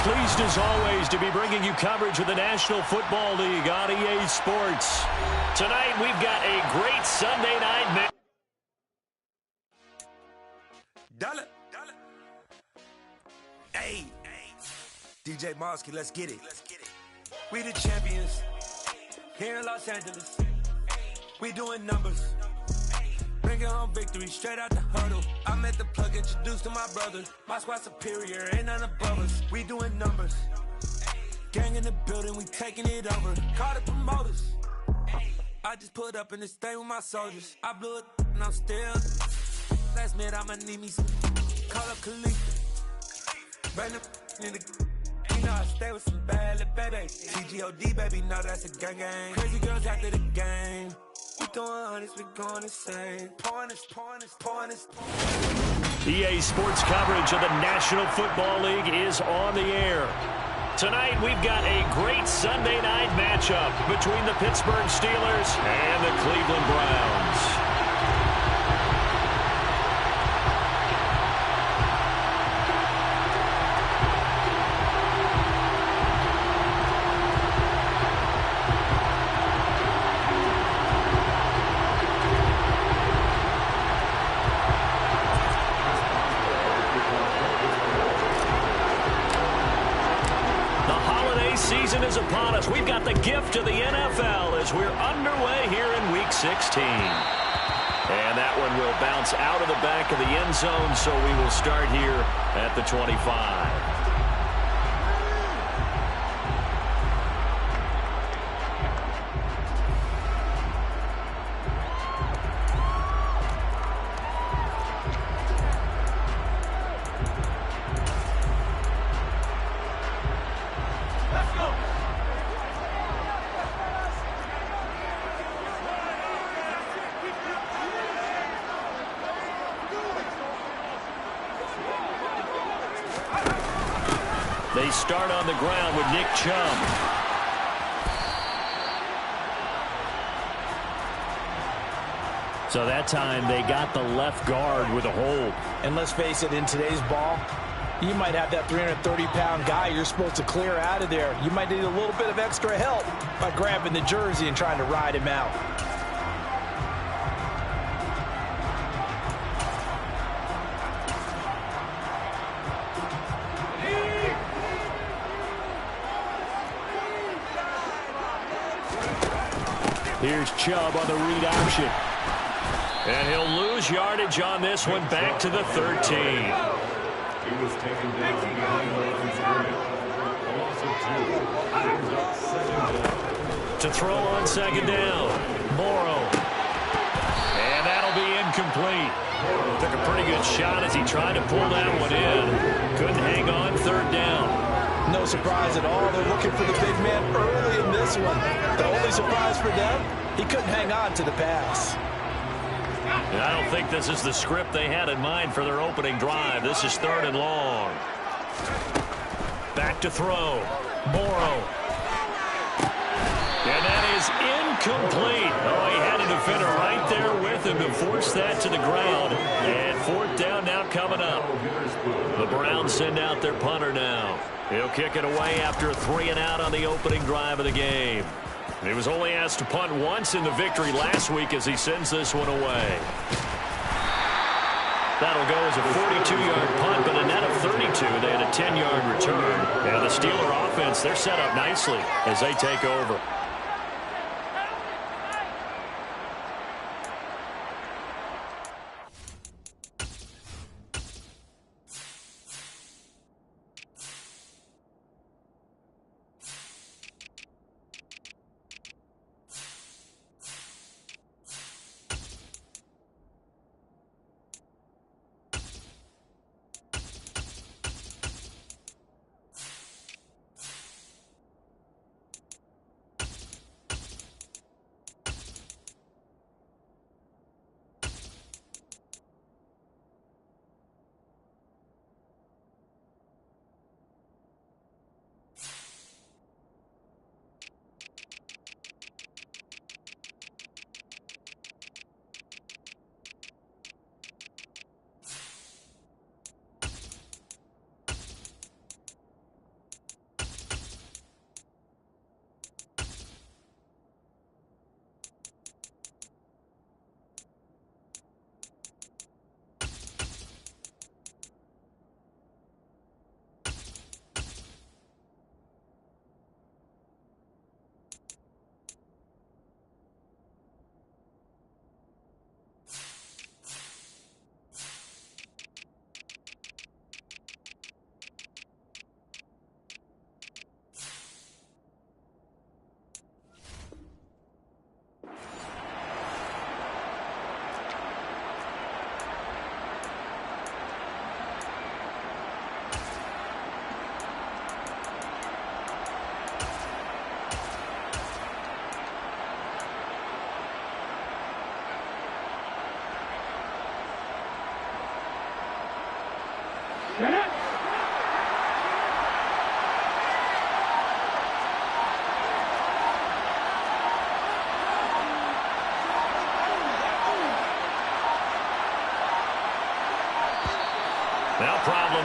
Pleased as always to be bringing you coverage of the National Football League on EA Sports. Tonight we've got a great Sunday night match. Hey, DJ Mosky, let's get it. We the champions here in Los Angeles. We doing numbers. Bringing home victory straight out the huddle. I met the plug, introduced to my brothers. My squad superior, ain't none above us. We doing numbers. Gang in the building, we taking it over. Call the promoters. I just put up in this thing with my soldiers. I blew it and I'm still. Last minute, I'ma need me some. Call up Khalifa. Random in the. You know I stay with some bad little baby. TGOD, baby, know that's a gang gang. Crazy girls after the game. We doing honest, we going insane. Pointers. EA Sports coverage of the National Football League is on the air. Tonight we've got a great Sunday night matchup between the Pittsburgh Steelers and the Cleveland Browns. Season is upon us. We've got the gift of the NFL as we're underway here in Week 16. And that one will bounce out of the back of the end zone, so we will start here at the 25. They start on the ground with Nick Chubb. So that time they got the left guard with a hold. And let's face it, in today's ball, you might have that 330-pound guy you're supposed to clear out of there. You might need a little bit of extra help by grabbing the jersey and trying to ride him out. Here's Chubb on the read option. And he'll lose yardage on this one, back to the 13. He was taken down behind to throw on second down. Morrow. And that'll be incomplete. Took a pretty good shot as he tried to pull that one in. Couldn't hang on, third down. No surprise at all. They're looking for the big man early in this one. The only surprise for them, he couldn't hang on to the pass. And I don't think this is the script they had in mind for their opening drive. This is third and long. Back to throw. Morrow. And that is incomplete. Oh, he had a defender right there with him to force that to the ground. And fourth down now coming up. The Browns send out their punter now. He'll kick it away after a 3-and-out on the opening drive of the game. He was only asked to punt once in the victory last week as he sends this one away. That'll go as a 42-yard punt, but a net of 32. They had a 10-yard return. And the Steeler offense, they're set up nicely as they take over.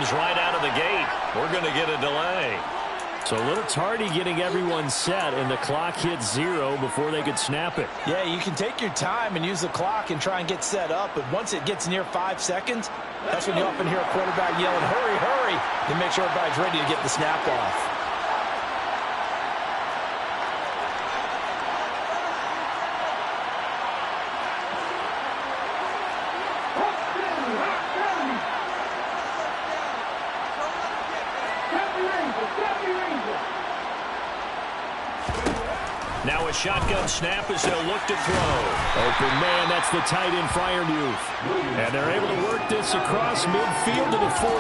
comes right out of the gate. We're going to get a delay. So a little tardy getting everyone set, and the clock hits 0 before they could snap it. Yeah, you can take your time and use the clock and try and get set up, but once it gets near 5 seconds, that's when you often hear a quarterback yelling, hurry, hurry, to make sure everybody's ready to get the snap off. Now a shotgun snap as they'll look to throw. Open man, that's the tight end Freiermuth. And they're able to work this across midfield to the 48.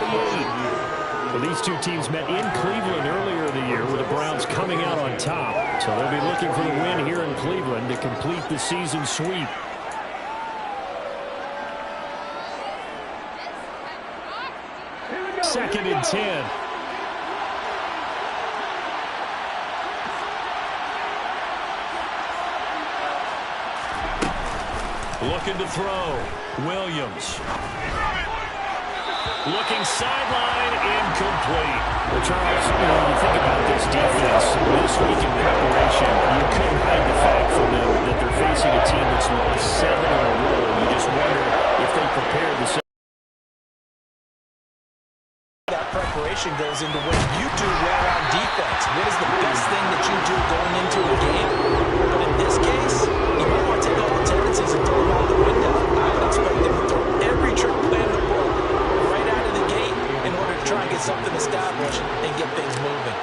Well, these two teams met in Cleveland earlier in the year with the Browns coming out on top. So they'll be looking for the win here in Cleveland to complete the season sweep. Second and 10. Looking to throw. Williams. Looking sideline, incomplete. Well, Charles, when you think about this defense, this week in preparation, you couldn't hide the fact from them that they're facing a team that's lost 7 in a row. You just wonder if they prepared the same. That preparation goes into what you do well on defense. What is the best thing that you do going into a game? But in this case, you might want to take all the tendencies and throw them out the window. I would expect them to throw every trick play in the book right out of the gate in order to try and get something established and get things moving.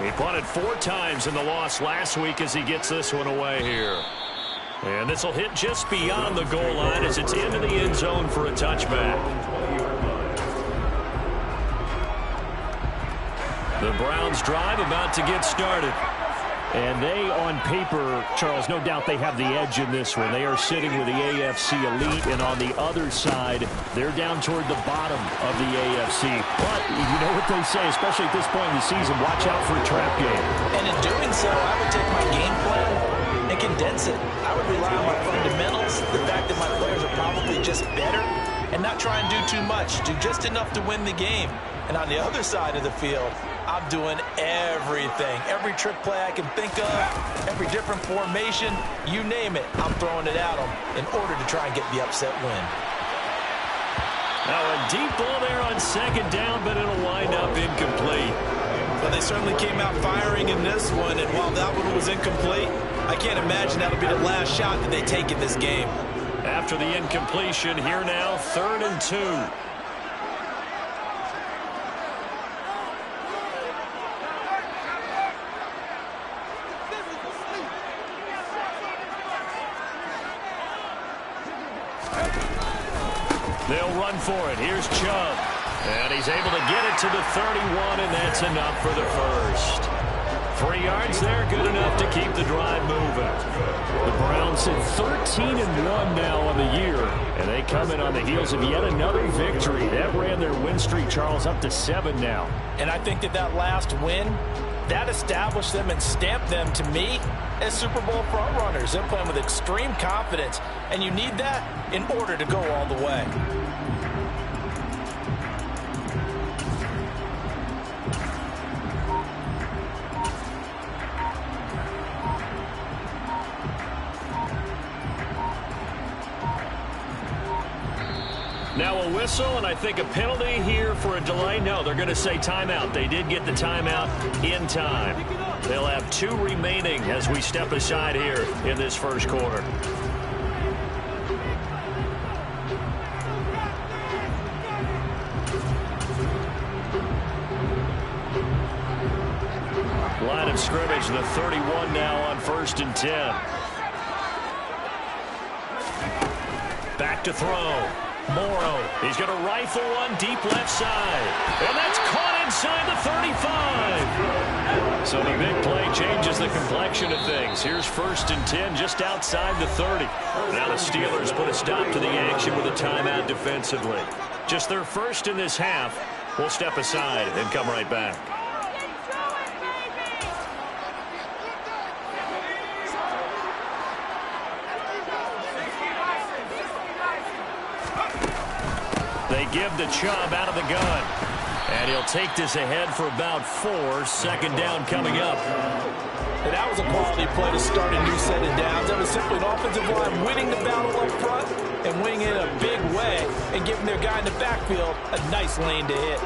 He punted 4 times in the loss last week as he gets this one away here. And this will hit just beyond the goal line as it's into the end zone for a touchback. The Browns drive about to get started. And they, on paper, Charles, no doubt they have the edge in this one. They are sitting with the AFC elite, and on the other side, they're down toward the bottom of the AFC. But you know what they say, especially at this point in the season, watch out for a trap game. And in doing so, I would take my game plan and condense it. I would rely on my fundamentals, the fact that my players are probably just better, and not try and do too much. Do just enough to win the game. And on the other side of the field, I'm doing everything. Every trick play I can think of, every different formation, you name it, I'm throwing it at them in order to try and get the upset win. Now a deep ball there on second down, but it'll wind up incomplete. Well, they certainly came out firing in this one, and while that one was incomplete, I can't imagine that'll be the last shot that they take in this game. After the incompletion, here now, 3rd and 2. They'll run for it. Here's Chubb. And he's able to get it to the 31, and that's enough for the first. 3 yards there, good enough to keep the drive moving. The Browns sit 13-1 now on the year, and they come in on the heels of yet another victory. That ran their win streak, Charles, up to 7 now. And I think that last win, that established them and stamped them, to me, as Super Bowl frontrunners. They're playing with extreme confidence, and you need that in order to go all the way. Now a whistle, and I think a penalty here for a delay. No, they're going to say timeout. They did get the timeout in time. They'll have 2 remaining as we step aside here in this first quarter. Line of scrimmage, the 31 now on 1st and 10. Back to throw. Morrow, he's going to rifle one deep left side. And that's caught inside the 35. So the big play changes the complexion of things. Here's 1st and 10 just outside the 30. Now the Steelers put a stop to the action with a timeout defensively. Just their first in this half. We'll step aside and come right back. They give to Chubb out of the gun. And he'll take this ahead for about 4. Second down coming up. And that was a quality play to start a new set of downs. That was simply an offensive line winning the battle up front and winning it in a big way and giving their guy in the backfield a nice lane to hit.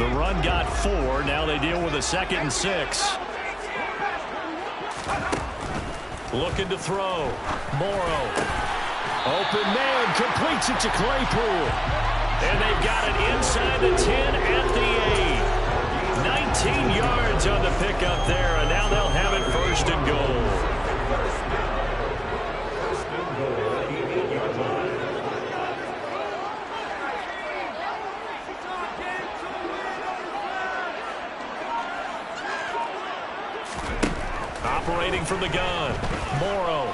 The run got 4. Now they deal with a 2nd and 6. Looking to throw. Morrow. Open man. Completes it to Claypool. And they've got it inside the 10 at the 8. 19 yards on the pickup there, and now they'll have it 1st and goal. Operating from the gun, Morrow.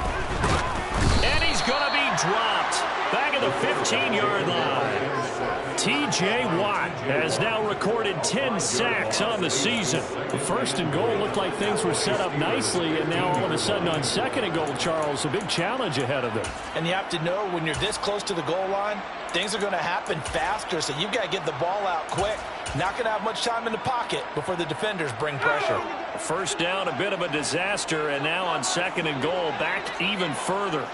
And he's going to be dropped. Back at the 15-yard line. T.J. Watt has now recorded 10 sacks on the season. The 1st and goal looked like things were set up nicely, and now all of a sudden on 2nd and goal, Charles, a big challenge ahead of them. And you have to know when you're this close to the goal line, things are going to happen faster, so you've got to get the ball out quick. Not going to have much time in the pocket before the defenders bring pressure. 1st down, a bit of a disaster, and now on 2nd and goal, back even further.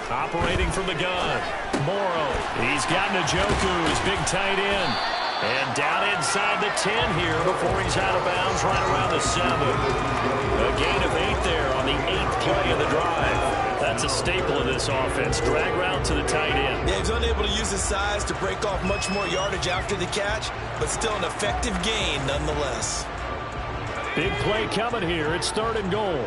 Operating from the gun, Morrow. He's got Njoku, his big tight end. And down inside the 10 here before he's out of bounds right around the 7. A gain of 8 there on the 8th play of the drive. That's a staple of this offense. Drag route to the tight end. Yeah, he's unable to use his size to break off much more yardage after the catch, but still an effective gain nonetheless. Big play coming here. It's 3rd and goal.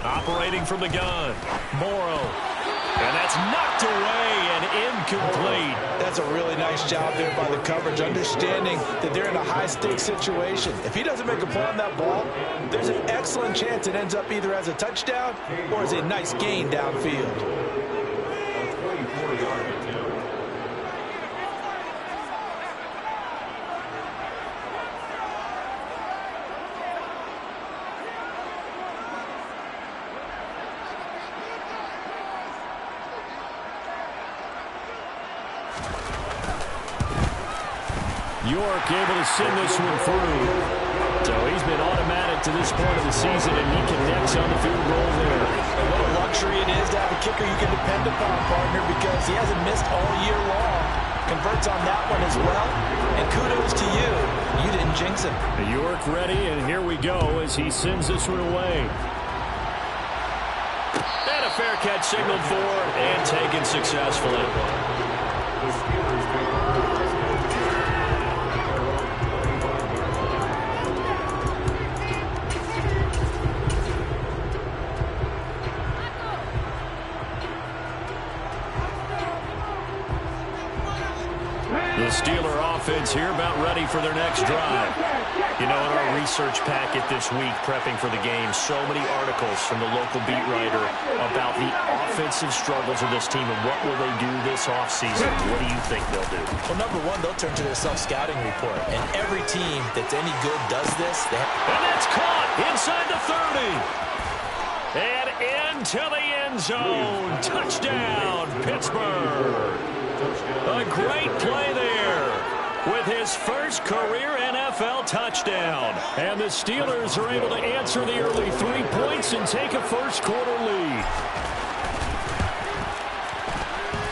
Operating from the gun, Morrow. And that's knocked away and incomplete. That's a really nice job there by the coverage, understanding that they're in a high-stakes situation. If he doesn't make a play on that ball, there's an excellent chance it ends up either as a touchdown or as a nice gain downfield. York able to send this one through. So he's been automatic to this point of the season, and he connects on the field goal there. And what a luxury it is to have a kicker you can depend upon, partner, because he hasn't missed all year long. Converts on that one as well. And kudos to you. You didn't jinx him. York ready, and here we go as he sends this one away. And a fair catch signaled for and taken successfully. The Steeler offense here about ready for their next drive. You know, in our research packet this week, prepping for the game, so many articles from the local beat writer about the offensive struggles of this team and what will they do this offseason. What do you think they'll do? Well, number one, they'll turn to their self-scouting report. And every team that's any good does this. And that's caught inside the 30. And into the end zone. Touchdown, Pittsburgh. A great play there with his first career NFL touchdown. And the Steelers are able to answer the early 3 points and take a first-quarter lead.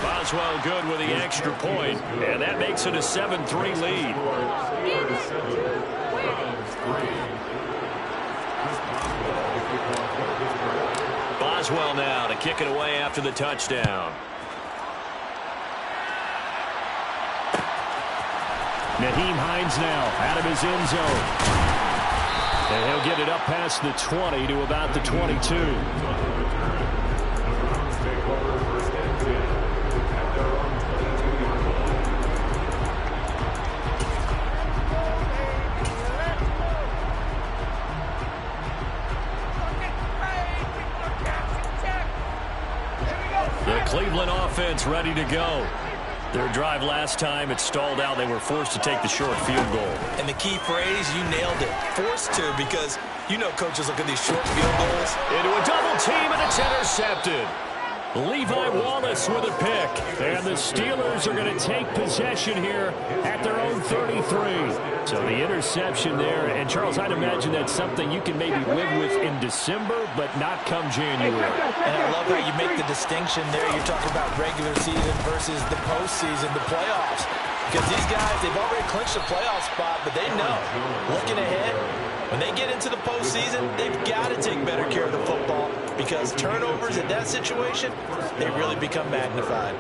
Boswell good with the extra point, and that makes it a 7-3 lead. Boswell now to kick it away after the touchdown. Nyheim Hines now out of his end zone. And he'll get it up past the 20 to about the 22. The Cleveland offense ready to go. Their drive last time, it stalled out. They were forced to take the short field goal. And the key phrase, you nailed it. Forced to, because you know coaches look at these short field goals. Into a double team, and it's intercepted. Levi Wallace with a pick. And the Steelers are going to take possession here at their own 33. So the interception there. And, Charles, I'd imagine that's something you can maybe live with in December, but not come January. And I love how you make the distinction there. You're talking about regular season versus the postseason, the playoffs. Because these guys, they've already clinched a playoff spot, but they know, looking ahead, when they get into the postseason, they've got to take better care of the football because turnovers in that situation, they really become magnified.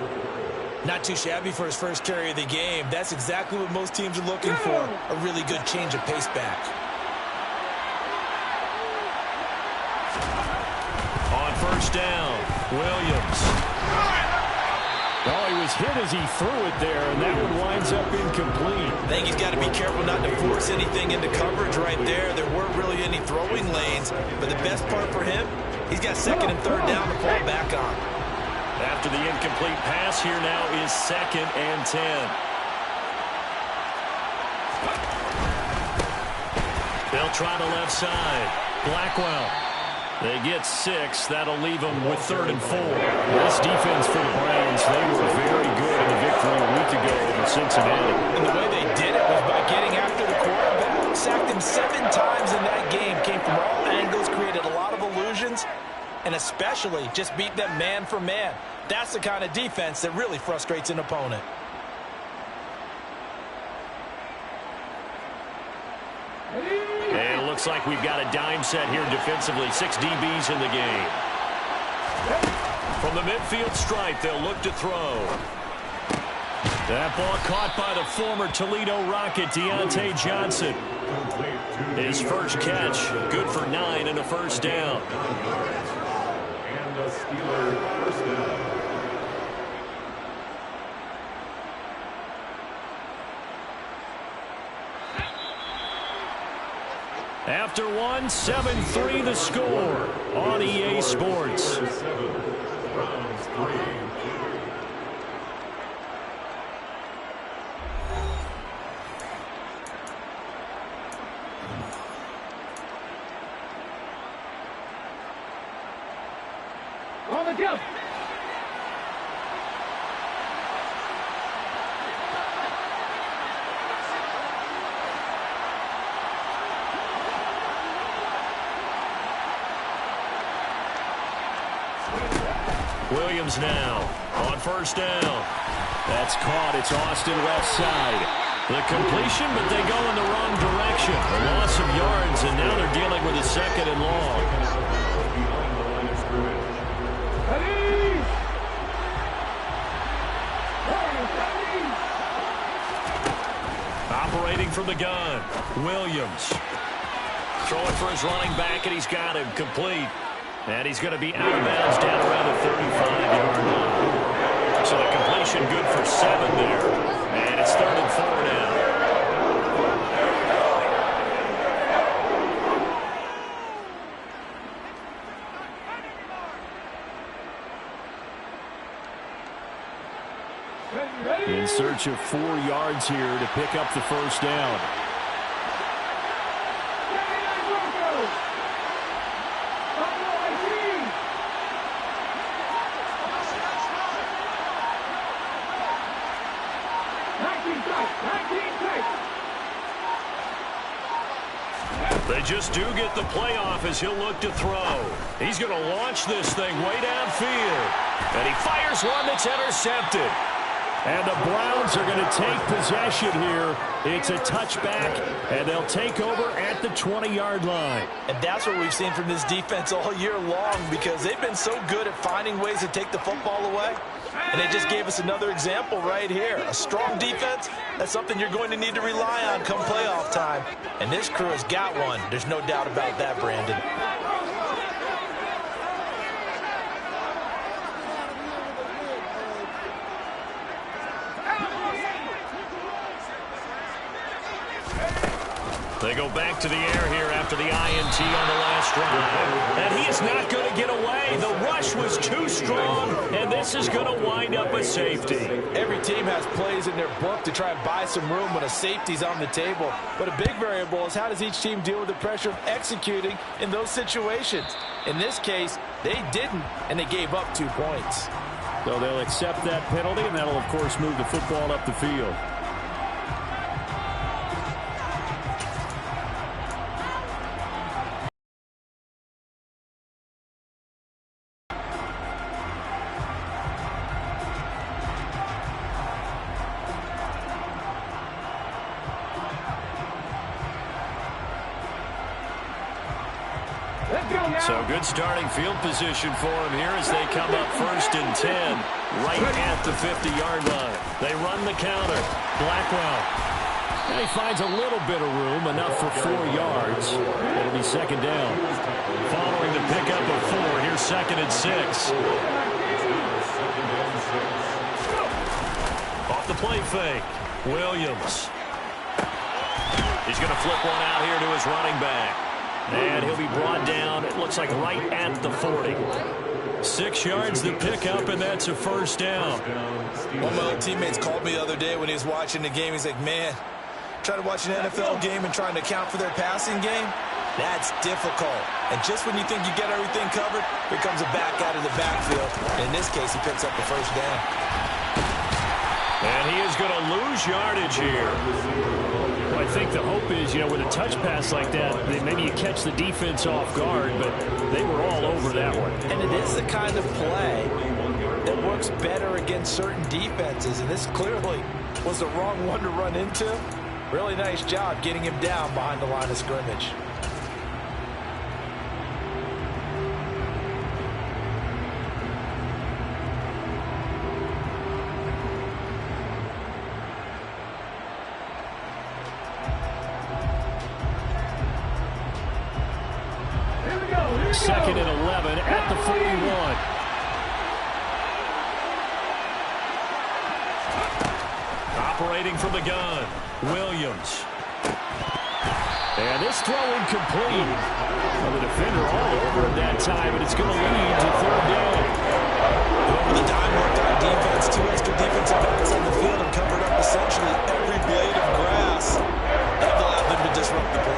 Not too shabby for his first carry of the game. That's exactly what most teams are looking for, a really good change of pace back. On first down, Williams. Oh, he was hit as he threw it there, and that one winds up incomplete. I think he's got to be careful not to force anything into coverage right there. There weren't really any throwing lanes, but the best part for him, he's got second and third down to fall back on. After the incomplete pass, here now is 2nd and 10. They'll try the left side. Blackwell. They get 6. That'll leave them with 3rd and 4. This defense for the Browns, they were very good in the victory a week ago over Cincinnati. And the way they did it was by getting after the quarterback. Sacked him 7 times in that game. Came from all angles, created a lot of illusions, and especially just beat them man for man. That's the kind of defense that really frustrates an opponent. And it looks like we've got a dime set here defensively. 6 DBs in the game. From the midfield stripe, they'll look to throw. That ball caught by the former Toledo Rocket, Deontay Johnson. His first catch, good for 9 and a first down. And the Steelers first down. After one, 7-3 the score on EA Sports. Browns 3. On the jump. Williams now on first down. That's caught. It's Austin left side. The completion, but they go in the wrong direction. A loss of yards, and now they're dealing with a 2nd and long. Behind the line of scrimmage. Operating from the gun, Williams. Throwing for his running back, and he's got him complete. And he's going to be out of bounds down around the 35-yard line. So the completion good for 7 there. And it's 3rd and 4 now. In search of 4 yards here to pick up the first down. They just do get the playoff as he'll look to throw. He's going to launch this thing way downfield. And he fires one that's intercepted. And the Browns are going to take possession here. It's a touchback, and they'll take over at the 20-yard line. And that's what we've seen from this defense all year long because they've been so good at finding ways to take the football away. And they just gave us another example right here. A strong defense, that's something you're going to need to rely on come playoff time. And this crew has got one. There's no doubt about that, Brandon. They go back to the air here after the INT on the last drive. And he is not going to get away. The rush was too strong, and this is going to wind up a safety. Every team has plays in their book to try and buy some room when a safety's on the table. But a big variable is how does each team deal with the pressure of executing in those situations. In this case, they didn't, and they gave up 2 points. So they'll accept that penalty, and that'll, of course, move the football up the field. So good starting field position for him here as they come up 1st and 10 right at the 50-yard line. They run the counter. Blackwell. And he finds a little bit of room, enough for 4 yards. It'll be 2nd down. Following the pickup of 4, here's 2nd and 6. Off the play fake. Williams. He's going to flip one out here to his running back. And he'll be brought down, it looks like right at the 40. 6 yards the pickup, and that's a 1st down. One of my old teammates called me the other day when he was watching the game. He's like, man, trying to watch an NFL game and trying to account for their passing game, that's difficult. And just when you think you get everything covered, here comes a back out of the backfield. And in this case, he picks up the 1st down. And he is going to lose yardage here. Well, I think the hope is, with a touch pass like that, maybe you catch the defense off guard, but they were all over that one. And it is the kind of play that works better against certain defenses, and this clearly was the wrong one to run into. Really nice job getting him down behind the line of scrimmage. Second and 11 at the 41. Operating from the gun, Williams. And this throw incomplete. Well, the defender all over him that time, and it's going to lead to 3rd down. Over the dime worked on defense. 2 extra defensive backs on the field and covered up essentially every blade of grass. That allowed them to disrupt the play.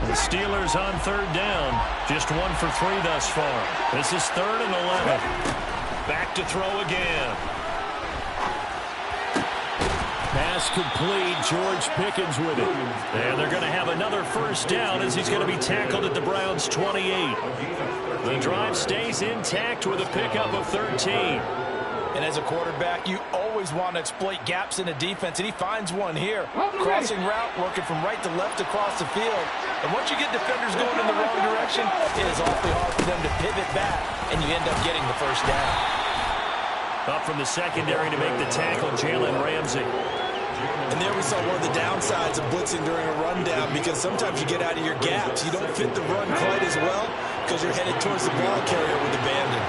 The Steelers on 3rd down. Just 1 for 3 thus far. This is 3rd and 11. Back to throw again. Pass complete. George Pickens with it. And they're going to have another 1st down as he's going to be tackled at the Browns' 28. The drive stays intact with a pickup of 13. And as a quarterback, you always want to exploit gaps in the defense, and he finds one here. Crossing route, working from right to left across the field. And once you get defenders going in the wrong direction, it is awfully hard for them to pivot back, and you end up getting the 1st down. Up from the secondary to make the tackle, Jalen Ramsey. And there we saw one of the downsides of blitzing during a rundown, because sometimes you get out of your gaps. You don't fit the run quite as well because you're headed towards the ball carrier with abandon.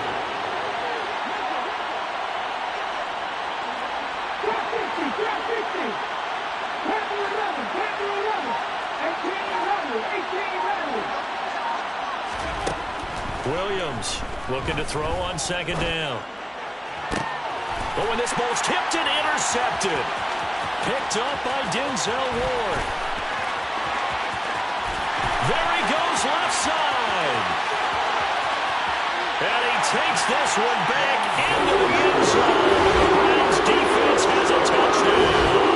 Williams looking to throw on 2nd down. Oh, and this ball's tipped and intercepted. Picked up by Denzel Ward. There he goes left side. And he takes this one back into the end zone. The Browns defense has a touchdown.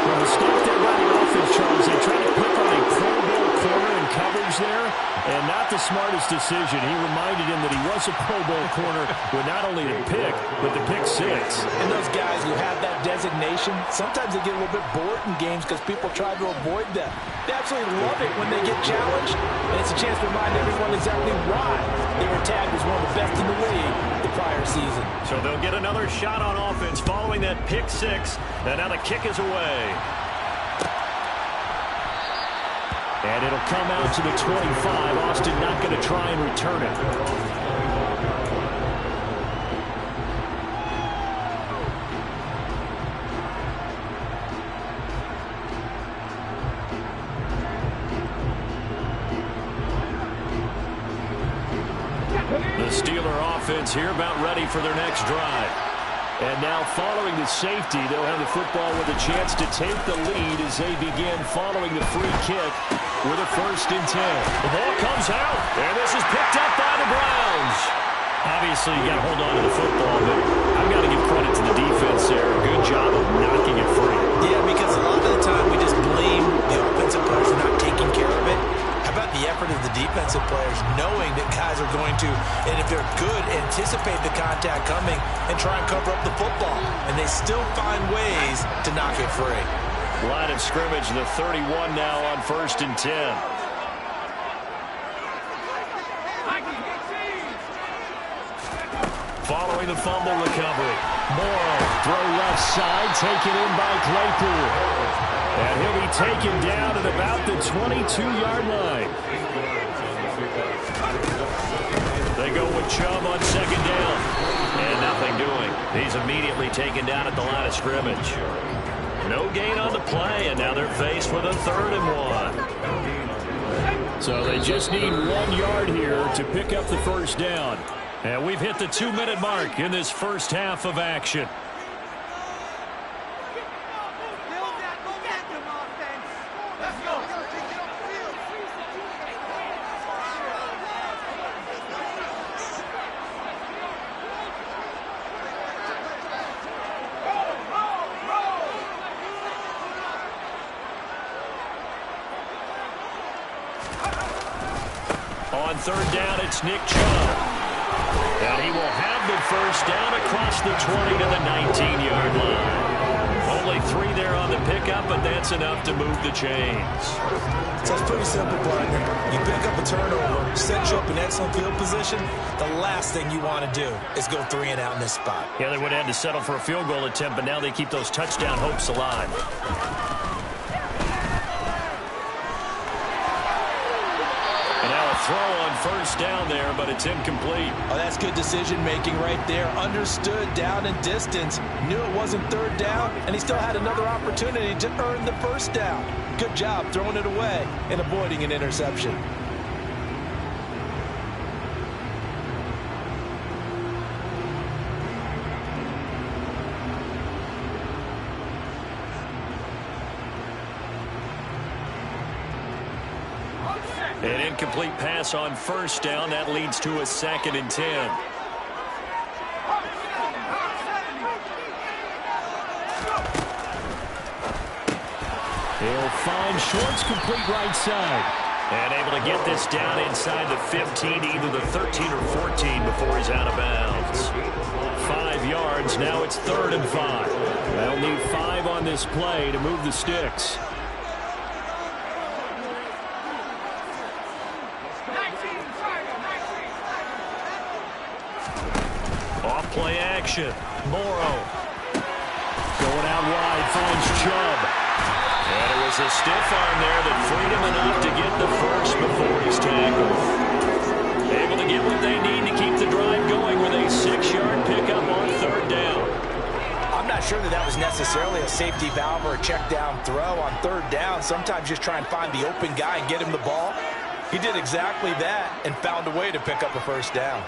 Well, the stuff they're running offense, Charles, they try to pick on a Pro Bowl corner in coverage there, and not the smartest decision. He reminded him that he was a Pro Bowl corner with not only the pick, but the pick 6. And those guys who have that designation, sometimes they get a little bit bored in games because people try to avoid them. They absolutely love it when they get challenged, and it's a chance to remind everyone exactly why they were tagged as one of the best in the league the prior season. So they'll get another shot on offense following that pick six. And now the kick is away. And it'll come out to the 25. Austin not going to try and return it. The Steeler offense here about ready for their next drive. And now following the safety, they'll have the football with a chance to take the lead as they begin following the free kick with a 1st and 10. The ball comes out, and this is picked up by the Browns. Obviously, you got to hold on to the football, but I've got to give credit to the defense there. Good job of knocking it free. Yeah, because a lot of the time we just blame the offensive players for not taking care of it. How about the effort of the defensive players knowing that guys are going to, and if they're good, anticipate the contact coming and try and cover up the football. And they still find ways to knock it free. Line of scrimmage, the 31 now on 1st and 10. Following the fumble recovery. Morrow, throw left side, taken in by Claypool. And he'll be taken down at about the 22-yard line. They go with Chubb on 2nd down. And nothing doing. He's immediately taken down at the line of scrimmage. No gain on the play, and now they're faced with a 3rd and 1. So they just need 1 yard here to pick up the 1st down. And we've hit the 2-minute mark in this first half of action. On 3rd down, it's Nick Chubb. And he will have the 1st down across the 20 to the 19-yard line. Only 3 there on the pickup, but that's enough to move the chains. So it's pretty simple, partner. You pick up a turnover, set you up in excellent field position. The last thing you want to do is go 3 and out in this spot. Yeah, they would have had to settle for a field goal attempt, but now they keep those touchdown hopes alive. Throw on 1st down there, but it's incomplete. Oh, that's good decision-making right there. Understood down and distance. Knew it wasn't 3rd down, and he still had another opportunity to earn the 1st down. Good job throwing it away and avoiding an interception. An incomplete pass on 1st down. That leads to a 2nd and 10. He'll find Schwartz complete right side. And able to get this down inside the 15, either the 13 or 14 before he's out of bounds. 5 yards. Now it's 3rd and 5. They'll need 5 on this play to move the sticks. Play action. Morrow going out wide, finds Chubb. And it was a stiff arm there that freed him enough to get the 1st before he's tackled. Able to get what they need to keep the drive going with a 6-yard pickup on 3rd down. I'm not sure that was necessarily a safety valve or a check down throw on 3rd down. Sometimes just try and find the open guy and get him the ball. He did exactly that and found a way to pick up a 1st down.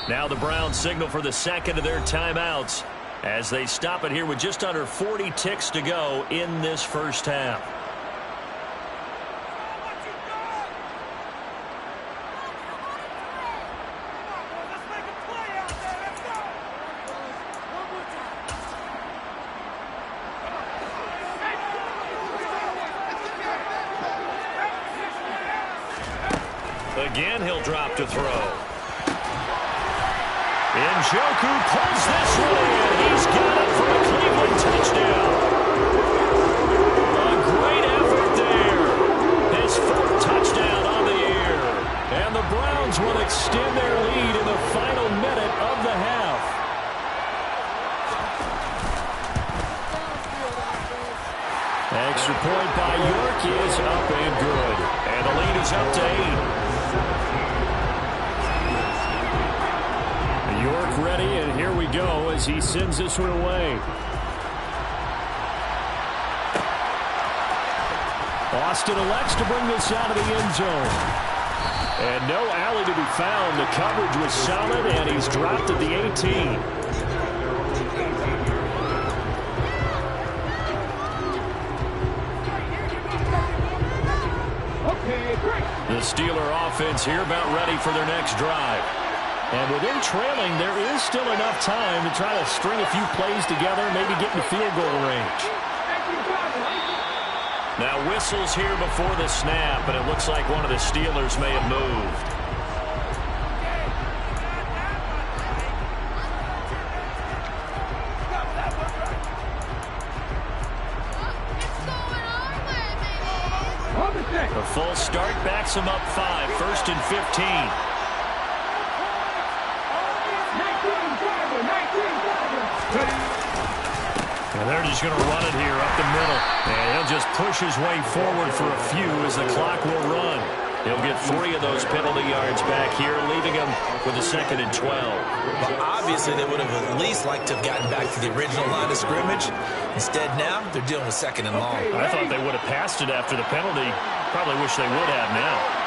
Now the Browns signal for the 2nd of their timeouts as they stop it here with just under 40 ticks to go in this first half. Again, he'll drop to throw. Njoku pulls this one in. He's got it for a Cleveland touchdown. A great effort there. His fourth touchdown on the year. And the Browns will extend their lead in the final minute of the half. Extra point by York is up and good. And the lead is up to 8. York ready, and here we go as he sends this one away. Austin elects to bring this out of the end zone. And no alley to be found. The coverage was solid, and he's dropped at the 18. The Steeler offense here about ready for their next drive. And with them trailing, there is still enough time to try to string a few plays together, maybe get in the field goal range. Now whistles here before the snap, and it looks like one of the Steelers may have moved. A full start backs him up 5, 1st and 15. And they're just going to run it here up the middle. And he'll just push his way forward for a few as the clock will run. He'll get 3 of those penalty yards back here, leaving him with a 2nd and 12. But obviously, they would have at least liked to have gotten back to the original line of scrimmage. Instead, now, they're dealing with 2nd and long. I thought they would have passed it after the penalty. Probably wish they would have now.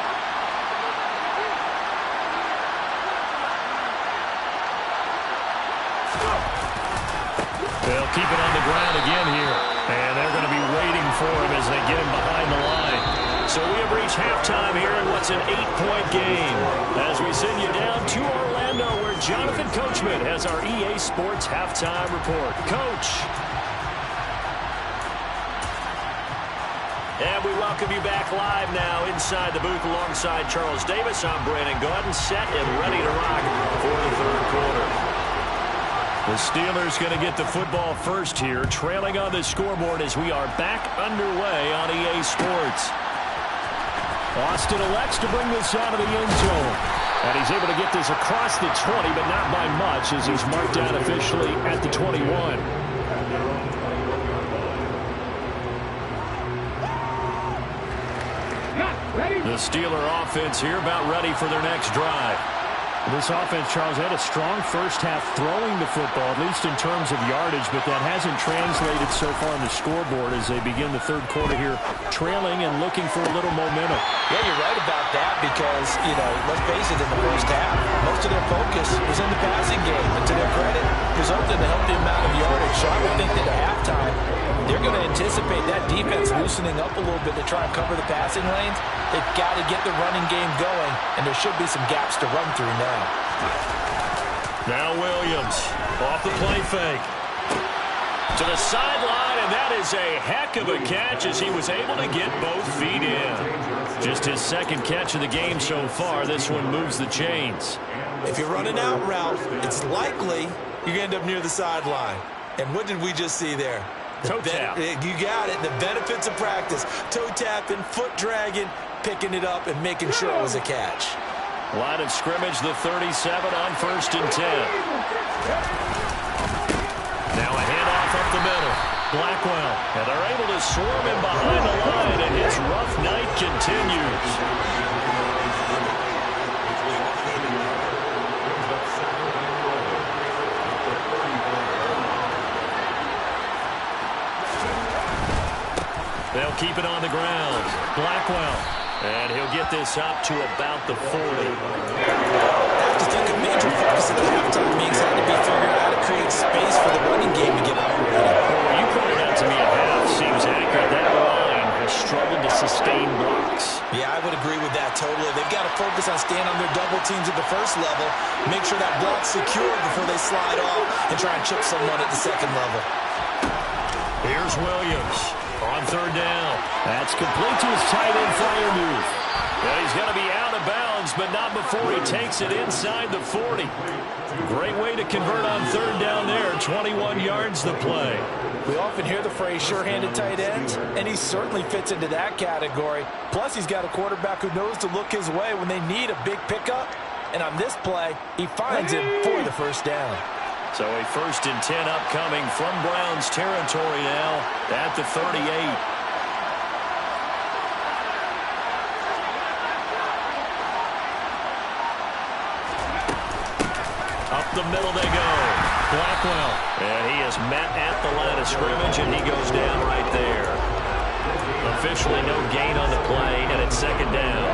They'll keep it on the ground again here. And they're going to be waiting for him as they get him behind the line. So we have reached halftime here in what's an 8-point game. As we send you down to Orlando, where Jonathan Coachman has our EA Sports Halftime Report. Coach. And we welcome you back live now inside the booth alongside Charles Davis. I'm Brandon Gaudin, set and ready to rock for the third quarter. The Steelers going to get the football first here, trailing on the scoreboard as we are back underway on EA Sports. Austin elects to bring this out of the end zone. And he's able to get this across the 20, but not by much, as he's marked down officially at the 21. The Steeler offense here about ready for their next drive. This offense, Charles, had a strong first half throwing the football, at least in terms of yardage, but that hasn't translated so far on the scoreboard as they begin the third quarter here, trailing and looking for a little momentum. Yeah, you're right about that because, let's face it, in the first half, most of their focus was in the passing game. And to their credit, resulted in a healthy amount of yardage. So I would think that at halftime, they're going to anticipate that defense loosening up a little bit to try and cover the passing lanes. They've got to get the running game going, and there should be some gaps to run through now. Now Williams off the play fake to the sideline, and that is a heck of a catch as he was able to get both feet in. Just his 2nd catch of the game so far. This one moves the chains. If you're running out route, it's likely you're going to end up near the sideline. And what did we just see there? Toe tap. You got it. The benefits of practice. Toe tapping, foot dragging, picking it up, and making sure it was a catch. Line of scrimmage, the 37 on 1st and 10. Now a handoff up the middle. Blackwell. And they're able to swarm him behind the line, and his rough night continues. They'll keep it on the ground. Blackwell. And he'll get this up to about the 40. I have to think a major focus at the halftime means had to be figuring out how to create space for the running game to get operating. Well, you pointed out to me at half seems accurate. That line has struggled to sustain blocks. Yeah, I would agree with that totally. They've got to focus on staying on their double teams at the first level, make sure that block's secure before they slide off, and try and chip someone at the second level. Here's Williams on 3rd down. That's complete to his tight end Freiermuth. And he's going to be out of bounds goes, but not before he takes it inside the 40. Great way to convert on third down there. 21 yards the play. We often hear the phrase sure-handed tight ends, and he certainly fits into that category. Plus, he's got a quarterback who knows to look his way when they need a big pickup. And on this play, he finds him for the first down. So a 1st and 10 upcoming from Browns territory now at the 38. Up the middle they go. Blackwell. And he is met at the line of scrimmage, and he goes down right there. Officially no gain on the play, and it's 2nd down.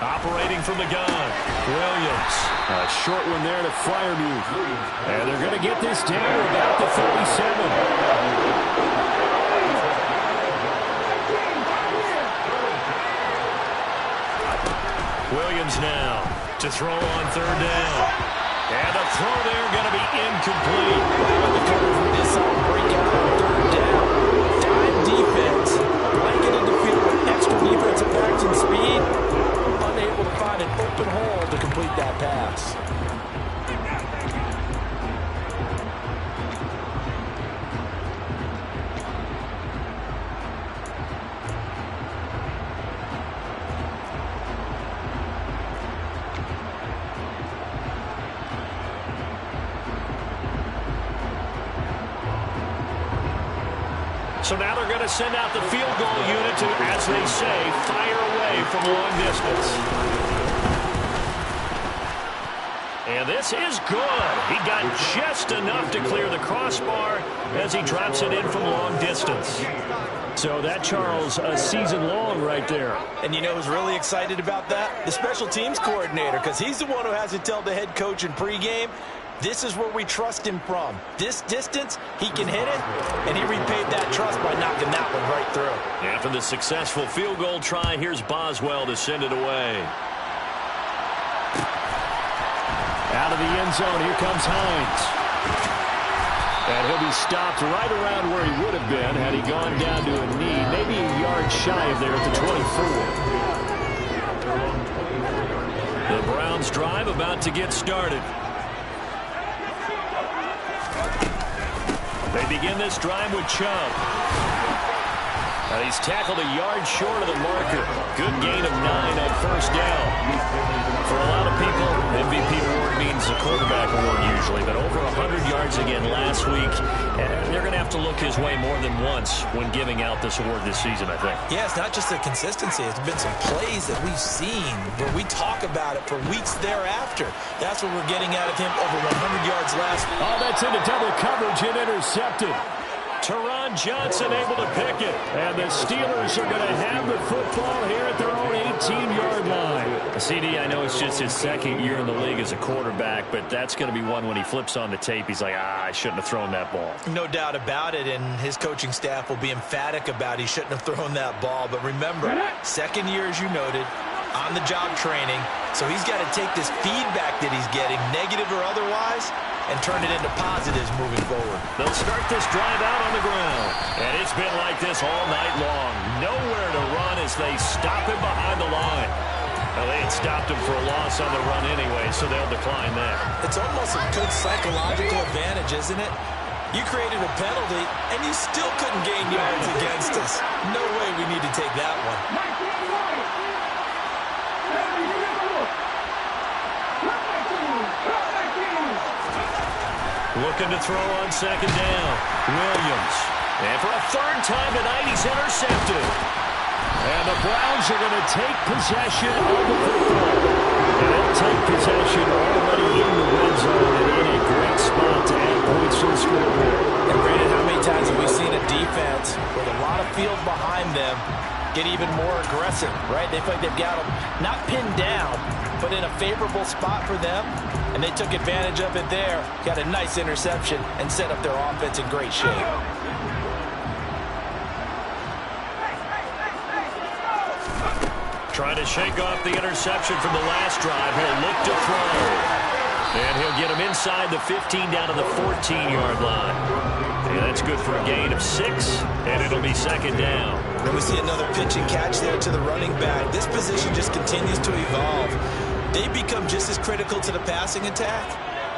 Operating from the gun, Williams. A short one there to Freiermuth. And they're going to get this down to about the 37. Williams now to throw on 3rd down. And the throw there going to be incomplete. The cover from this side, break out on 3rd down. Dime defense. Blanketed the field with extra defensive backs and speed. Unable to find an open hole to complete that pass. So now they're going to send out the field goal unit to, as they say, fire away from long distance. And this is good. He got just enough to clear the crossbar as he drops it in from long distance. So that, Charles, a season long right there. And you know who's really excited about that? The special teams coordinator, because he's the one who has to tell the head coach in pregame, this is where we trust him from. This distance, he can hit it, and he repaid that trust by knocking that one right through. After the successful field goal try, here's Boswell to send it away. Out of the end zone, here comes Hines. And he'll be stopped right around where he would have been had he gone down to a knee, maybe a yard shy of there at the 24. The Browns drive about to get started. They begin this drive with Chubb. Now he's tackled a yard short of the marker. Good gain of 9 on 1st down. For a lot of people, MVP award means a quarterback award usually, but over 100 yards again last week. And they're going to have to look his way more than once when giving out this award this season, I think. Yeah, it's not just the consistency. It's been some plays that we've seen where we talk about it for weeks thereafter. That's what we're getting out of him, over 100 yards last week. Oh, that's into double coverage and intercepted. Teron Johnson able to pick it. And the Steelers are going to have the football here at their own 18-yard line. CD, I know it's just his 2nd year in the league as a quarterback, but that's going to be one when he flips on the tape, he's like, I shouldn't have thrown that ball. No doubt about it, and his coaching staff will be emphatic about he shouldn't have thrown that ball. But remember, 2nd year, as you noted, on-the-job training, so he's got to take this feedback that he's getting, negative or otherwise, and turn it into positives moving forward. They'll start this drive out on the ground. And it's been like this all night long. Nowhere to run as they stop him behind the line. Well, they had stopped him for a loss on the run anyway, so they'll decline that. It's almost a good psychological advantage, isn't it? You created a penalty, and you still couldn't gain yards against us. No way we need to take that one. Looking to throw on 2nd down. Williams. And for a 3rd time tonight, he's intercepted. And the Browns are going to take possession of the football. And they'll take possession already in the red zone and in a great spot to add points to the scoreboard. And Brandon, how many times have we seen a defense with a lot of field behind them get even more aggressive, right? They feel like they've got them not pinned down, but in a favorable spot for them, and they took advantage of it there, got a nice interception, and set up their offense in great shape. Trying to shake off the interception from the last drive. He'll look to throw. And he'll get him inside the 15 down to the 14-yard line. And that's good for a gain of 6, and it'll be second down. And we see another pitch and catch there to the running back. This position just continues to evolve. They become just as critical to the passing attack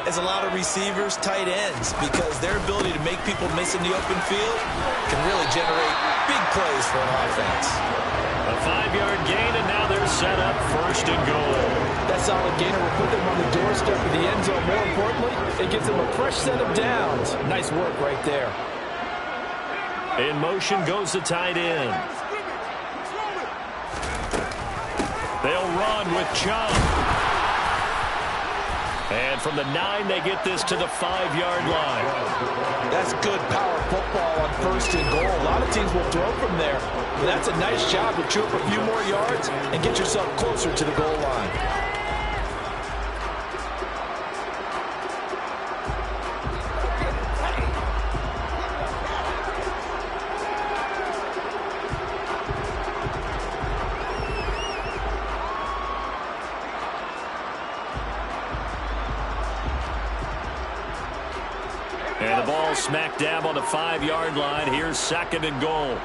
as a lot of receivers, tight ends, because their ability to make people miss in the open field can really generate big plays for an offense. A 5-yard gain, and now they're set up first and goal. That solid gainer will put them on the doorstep of the end zone. More importantly, it gives them a fresh set of downs. Nice work right there. In motion goes the tight end. They'll run with Chubb. And from the 9, they get this to the 5-yard line. That's good power football on first and goal. A lot of teams will throw from there. But that's a nice job to chew up a few more yards and get yourself closer to the goal line. And the ball smack dab on the 5-yard line. Here's second and goal.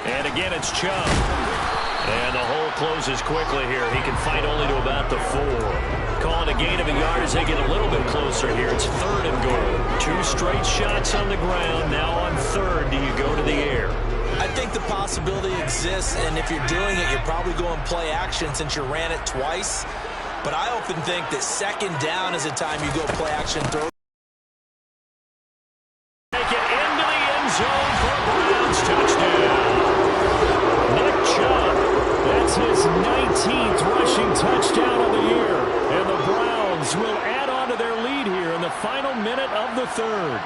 And again, it's Chubb. And the hole closes quickly here. He can fight only to about the 4. Calling a gain of a yard as they get a little bit closer here. It's third and goal. 2 straight shots on the ground. Now on third, do you go to the air? I think the possibility exists, and if you're doing it, you're probably going play action since you ran it twice. But I often think that second down is a time you go play action throw. Take it into the end zone for Browns touchdown. Nick Chubb, that's his 19th rushing touchdown of the year. And the Browns will add on to their lead here in the final minute of the third.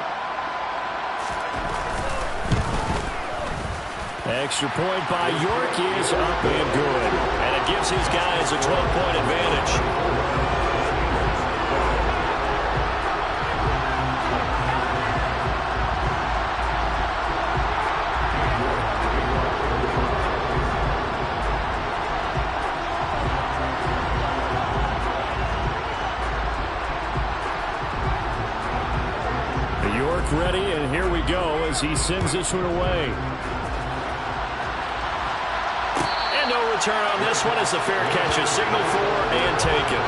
Extra point by York is up and good. And it gives his guys a 12-point advantage. York ready, and here we go as he sends this one away. No return on this one as the fair catch is signaled for and taken.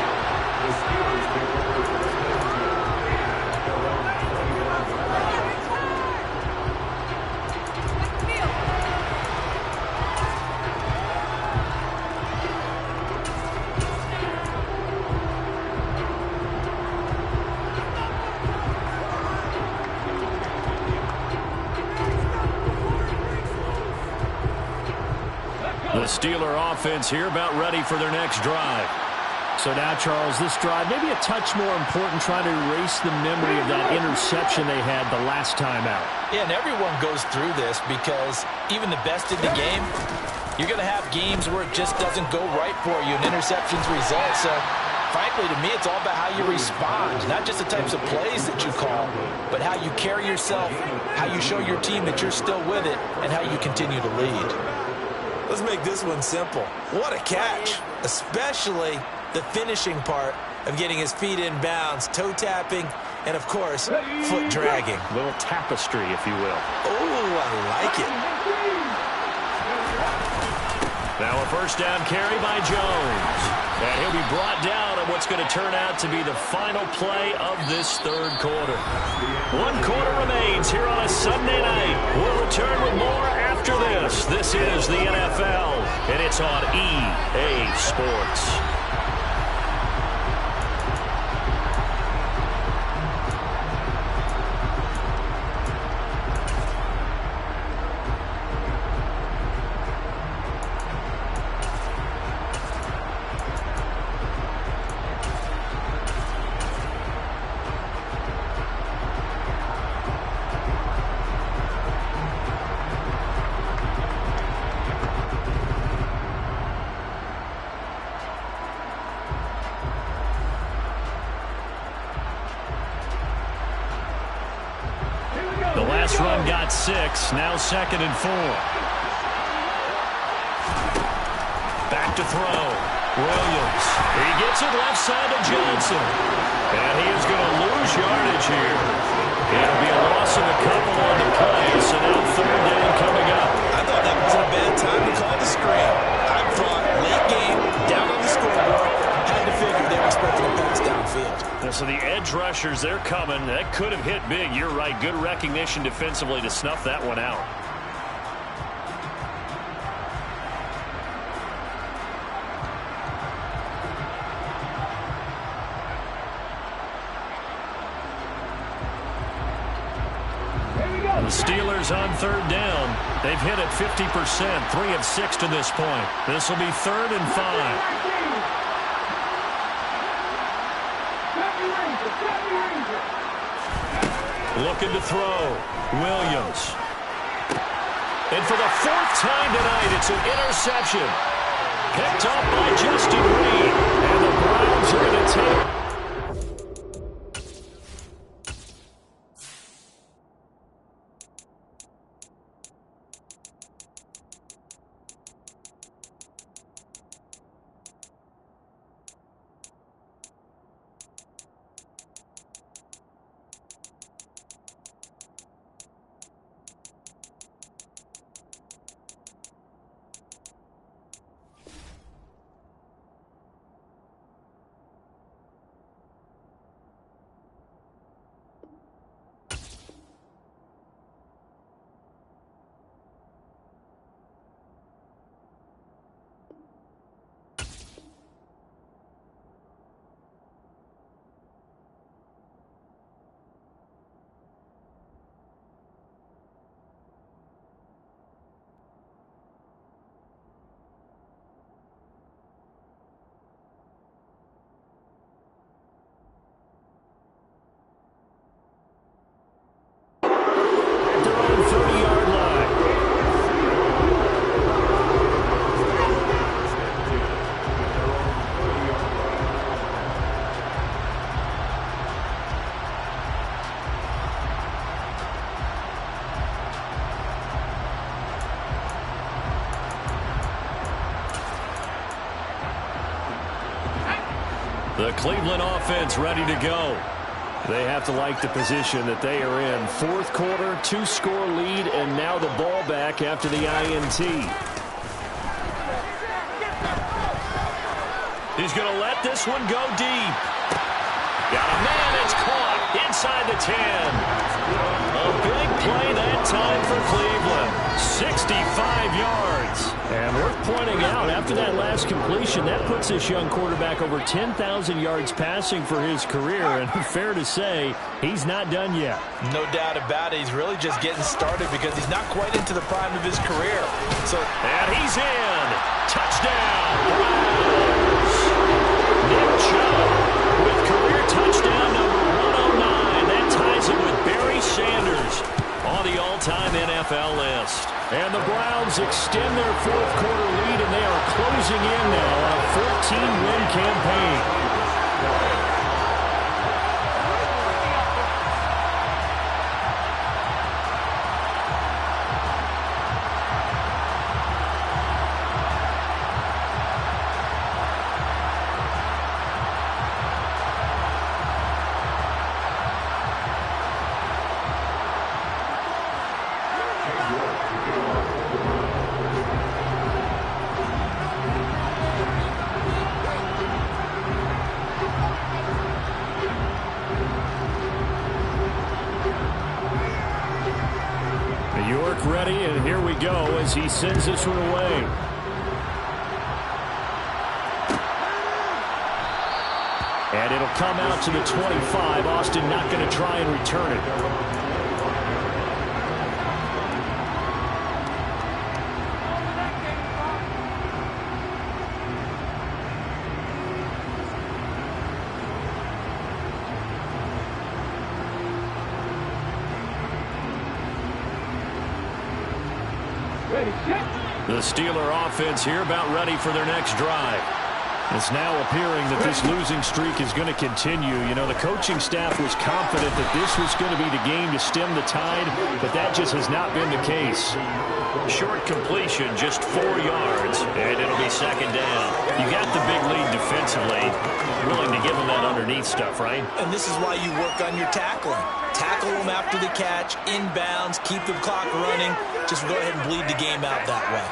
The Steeler offense here about ready for their next drive. So now, Charles, this drive maybe a touch more important, trying to erase the memory of that interception they had the last time out. Yeah, and everyone goes through this because even the best in the game, you're going to have games where it just doesn't go right for you, and interceptions result. So, frankly, to me, it's all about how you respond, not just the types of plays that you call, but how you carry yourself, how you show your team that you're still with it, and how you continue to lead. Let's make this one simple. What a catch, especially the finishing part of getting his feet in bounds, toe tapping, and, of course, foot dragging. A little tapestry, if you will. Oh, I like it. Now a first down carry by Jones. And he'll be brought down on what's going to turn out to be the final play of this third quarter. 1 quarter remains here on a Sunday night. We'll return with more after this. This is the NFL, and it's on EA Sports. The last run got 6, now 2nd and 4. Back to throw. Williams. He gets it left side to Johnson. And he is going to lose yardage here. It'll be a loss of a couple on the play. So now third down coming up. I thought that was a bad time to call the screen. I thought late game, down on the scoreboard, had to figure they were expecting a pass downfield. So the edge rushers, they're coming. That could have hit big. You're right. Good recognition defensively to snuff that one out. The Steelers on third down. They've hit it 50%, 3 of 6 to this point. This will be 3rd and 5. Looking to throw. Williams. And for the 4th time tonight, it's an interception. Picked up by Justin Reed. And the Browns are going to take. The Cleveland offense ready to go. They have to like the position that they are in. 4th quarter, 2-score lead, and now the ball back after the INT. He's going to let this one go deep. Got a man that's caught inside the 10. A big play that time for Cleveland. 65 yards. And worth pointing out, after that last completion, that puts this young quarterback over 10,000 yards passing for his career. And fair to say, he's not done yet. No doubt about it. He's really just getting started because he's not quite into the prime of his career. And he's in. Touchdown, Browns. Nick Chubb with career touchdown number 109. That ties him with Barry Sanders on the all-time NFL list. And the Browns extend their 4th quarter lead, and they are closing in now on a 14-win campaign. Ready, and here we go as he sends this one away. And it'll come out to the 25. Austin not going to try and return it. The Steeler offense here about ready for their next drive. It's now appearing that this losing streak is going to continue. You know, the coaching staff was confident that this was going to be the game to stem the tide, but that just has not been the case. Short completion, just 4 yards, and it'll be second down. You got the big lead defensively. Willing to give them that underneath stuff, right? And this is why you work on your tackling. Tackle them after the catch, inbounds, keep the clock running. Just go ahead and bleed the game out that way.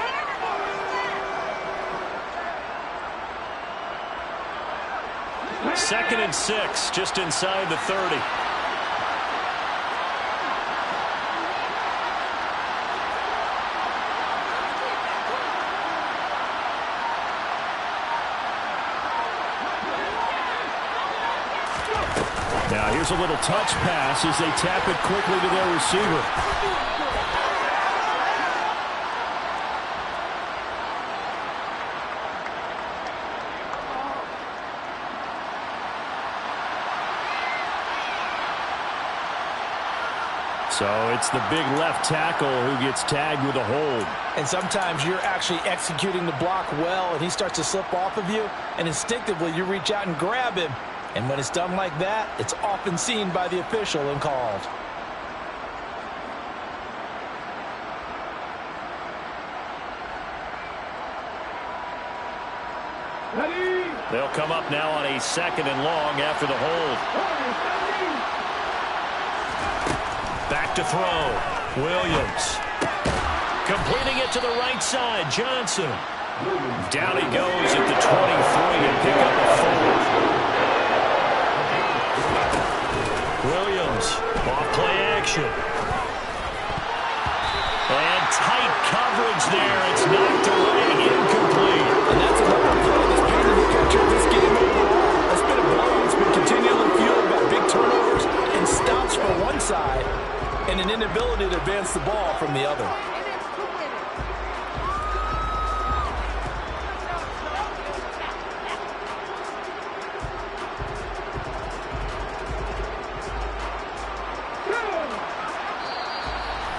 Second and 6, just inside the 30. Now here's a little touch pass as they tap it quickly to their receiver. So it's the big left tackle who gets tagged with a hold. And sometimes you're actually executing the block well, and he starts to slip off of you, and instinctively you reach out and grab him. And when it's done like that, it's often seen by the official and called. They'll come up now on a 2nd and long after the hold. Back to throw. Williams. Completing it to the right side. Johnson. Down he goes at the 23 and pick up a 4. Williams. Off play action. And tight coverage there. It's knocked away. Incomplete. And that's another play that's painted the picture of this game overall. That's been a play that's been continually fueled by big turnovers and stops from one side and an inability to advance the ball from the other.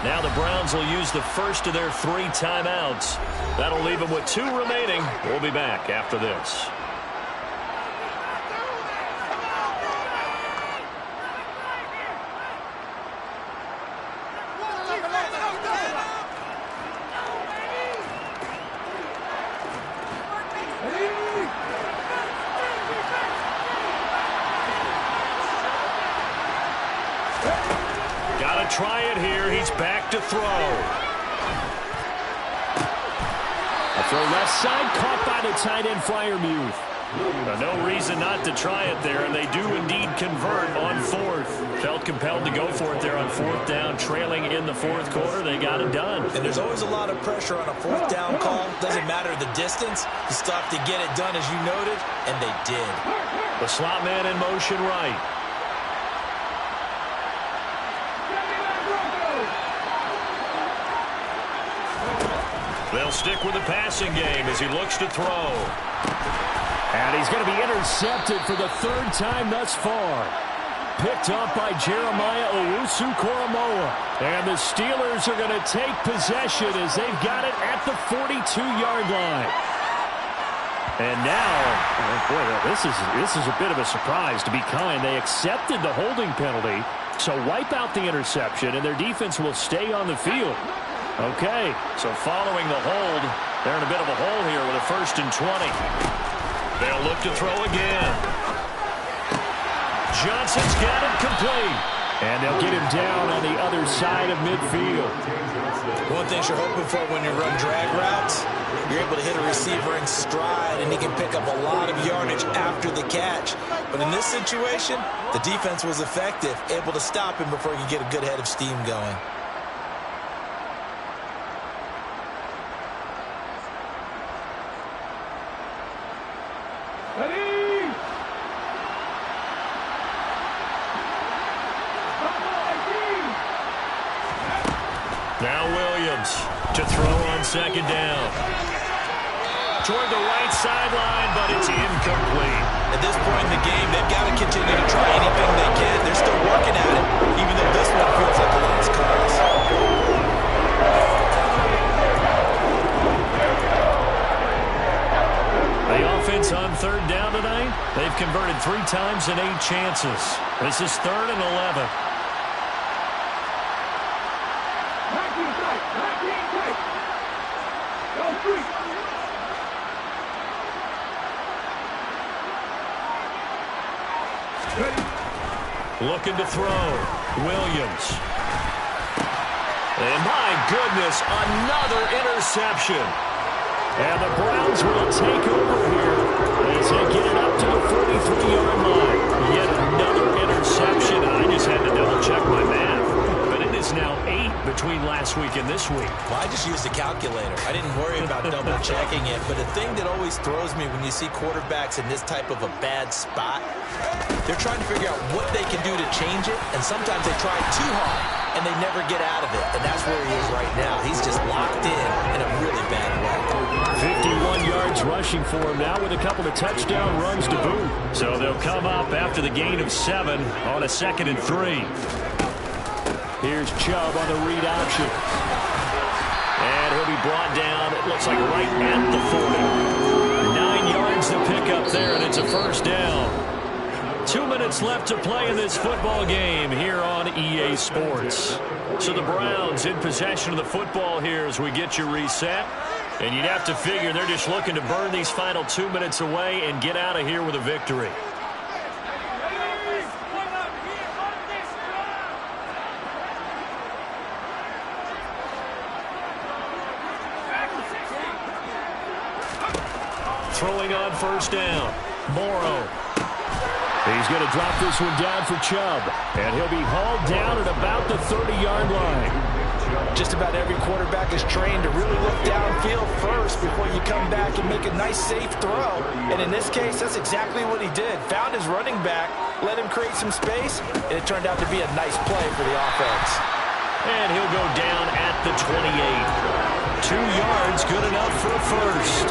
Now the Browns will use the first of their 3 timeouts. That'll leave them with 2 remaining. We'll be back after this. Try it here. He's back to throw. A throw left side, caught by the tight end Freiermuth. No reason not to try it there, and they do indeed convert on 4th. Felt compelled to go for it there on 4th down, trailing in the 4th quarter. They got it done. And there's always a lot of pressure on a 4th down call. Doesn't matter the distance. You still have to get it done, as you noted, and they did. The slot man in motion right. They'll stick with the passing game as he looks to throw. And he's going to be intercepted for the 3rd time thus far. Picked up by Jeremiah Owusu-Koramoah. And the Steelers are going to take possession as they've got it at the 42-yard line. And now, oh boy, this is a bit of a surprise, to be kind. They accepted the holding penalty, so wipe out the interception, and their defense will stay on the field. Okay, so following the hold, they're in a bit of a hole here with a 1st and 20. They'll look to throw again. Johnson's got it complete. And they'll get him down on the other side of midfield. One thing you're hoping for when you run drag routes, you're able to hit a receiver in stride, and he can pick up a lot of yardage after the catch. But in this situation, the defense was effective, able to stop him before he could get a good head of steam going. Now Williams to throw on 2nd down. Toward the right sideline, but it's incomplete. At this point in the game, they've got to continue to try anything they can. They're still working at it, even though this one feels like a lost cause. The offense on third down tonight? They've converted 3 times in 8 chances. This is 3rd and 11. Looking to throw. Williams. And my goodness, another interception. And the Browns will take over here as they get it up to the 43-yard line. Yet another interception, and I just had to double-check my math. But it is now 8 between last week and this week. Well, I just used a calculator. I didn't worry about double-checking it. But the thing that always throws me when you see quarterbacks in this type of a bad spot, they're trying to figure out what they can do to change it, and sometimes they try too hard, and they never get out of it. And that's where he is right now. He's just locked in a really bad way. 51 yards rushing for him now with a couple of touchdown runs to boot. So they'll come up after the gain of 7 on a 2nd and 3. Here's Chubb on the read option. And he'll be brought down, it looks like right at the 40. 9 yards to pick up there, and it's a first down. 2 minutes left to play in this football game here on EA Sports. So the Browns in possession of the football here as we get you reset. And you'd have to figure they're just looking to burn these final 2 minutes away and get out of here with a victory. Throwing on first down. Morrow. He's going to drop this one down for Chubb. And he'll be hauled down at about the 30-yard line. Just about every quarterback is trained to really look downfield first before you come back and make a nice, safe throw. And in this case, that's exactly what he did. Found his running back, let him create some space, and it turned out to be a nice play for the offense. And he'll go down at the 28. 2 yards, good enough for a first.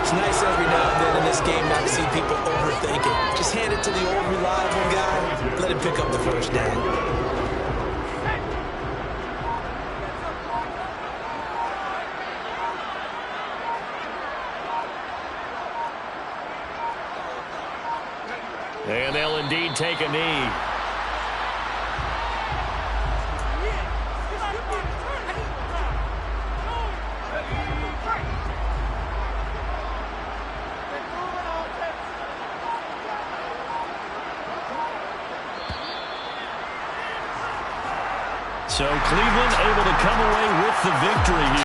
It's nice every now and then in this game not to see people overthink it. Just hand it to the old reliable guy. Let him pick up the first down. And they'll indeed take a knee. So Cleveland able to come away with the victory here.